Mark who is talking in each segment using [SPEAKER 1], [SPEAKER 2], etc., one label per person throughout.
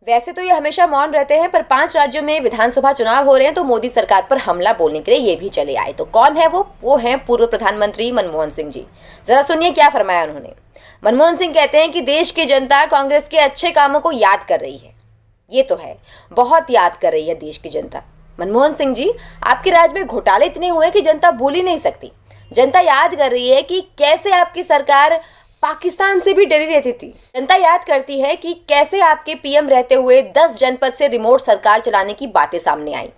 [SPEAKER 1] वैसे तो ये हमेशा मौन रहते हैं, पर 5 राज्यों में विधानसभा चुनाव हो रहे हैं तो मोदी सरकार पर हमला बोलने के लिए ये भी चले आए। तो कौन है वो हैं पूर्व प्रधानमंत्री मनमोहन सिंह जी। जरा सुनिए क्या फरमाया उन्होंने। मनमोहन सिंह कहते हैं कि देश की जनता कांग्रेस के अच्छे कामों को याद कर रही है। ये तो है, बहुत याद कर रही है देश की जनता। मनमोहन सिंह जी, आपके राज्य में घोटाले इतने हुए कि जनता भूल ही नहीं सकती। जनता याद कर रही है कि कैसे आपकी सरकार पाकिस्तान से भी डरी रहती थी। जनता याद करती है कि कैसे आपके पीएम रहते हुए 10 जनपद से रिमोट सरकार चलाने की बातें सामने आई।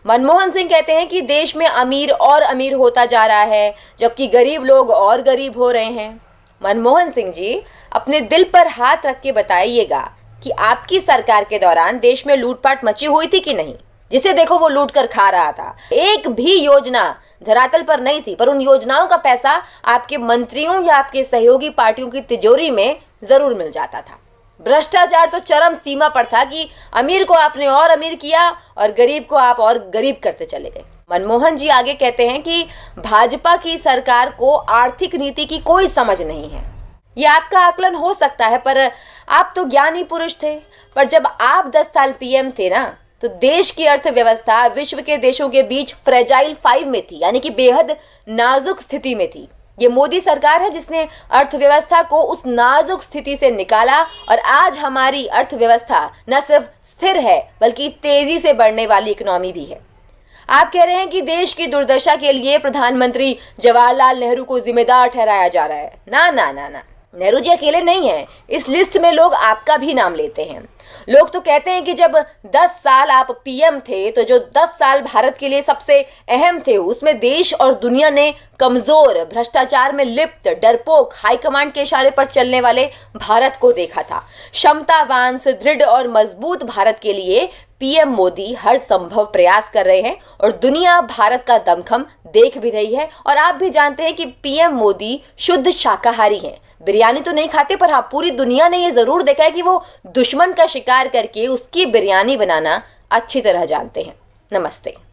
[SPEAKER 1] मनमोहन सिंह कहते हैं कि देश में अमीर और अमीर होता जा रहा है, जबकि गरीब लोग और गरीब हो रहे हैं। मनमोहन सिंह जी, अपने दिल पर हाथ रख के बताइएगा कि आपकी सरकार के दौरान देश में लूटपाट मची हुई थी कि नहीं। जिसे देखो वो लूट कर खा रहा था। एक भी योजना धरातल पर नहीं थी, पर उन योजनाओं का पैसा आपके मंत्रियों या आपके सहयोगी पार्टियों की तिजोरी में जरूर मिल जाता था। भ्रष्टाचार तो चरम सीमा पर था कि अमीर को आपने और अमीर किया और गरीब को आप और गरीब करते चले गए। मनमोहन जी आगे कहते हैं कि भाजपा की सरकार को आर्थिक नीति की कोई समझ नहीं है। ये आपका आकलन हो सकता है, पर आप तो ज्ञानी पुरुष थे। पर जब आप 10 साल पीएम थे ना, तो देश की अर्थव्यवस्था विश्व के देशों के बीच फ्रेजाइल 5 में थी, यानी कि बेहद नाजुक स्थिति में थी। ये मोदी सरकार है जिसने अर्थव्यवस्था को उस नाजुक स्थिति से निकाला और आज हमारी अर्थव्यवस्था न सिर्फ स्थिर है बल्कि तेजी से बढ़ने वाली इकोनॉमी भी है। आप कह रहे हैं कि देश की दुर्दशा के लिए प्रधानमंत्री जवाहरलाल नेहरू को जिम्मेदार ठहराया जा रहा है। ना ना ना ना, नेहरू जी अकेले नहीं हैं। इस लिस्ट में लोग आपका भी नाम लेते हैं। लोग तो कहते हैं कि जब 10 साल आप पीएम थे तो जो 10 साल भारत के लिए सबसे अहम थे उसमें देश और दुनिया ने कमजोर, भ्रष्टाचार में लिप्त, डरपोक, हाईकमांड के इशारे पर चलने वाले भारत को देखा था। क्षमतावान, सुदृढ़ और मजबूत भारत के लिए पीएम मोदी हर संभव प्रयास कर रहे हैं और दुनिया भारत का दमखम देख भी रही है। और आप भी जानते हैं कि पीएम मोदी शुद्ध शाकाहारी हैं। बिरयानी तो नहीं खाते, पर हाँ, पूरी दुनिया ने ये जरूर देखा है कि वो दुश्मन का शिकार करके उसकी बिरयानी बनाना अच्छी तरह जानते हैं। नमस्ते।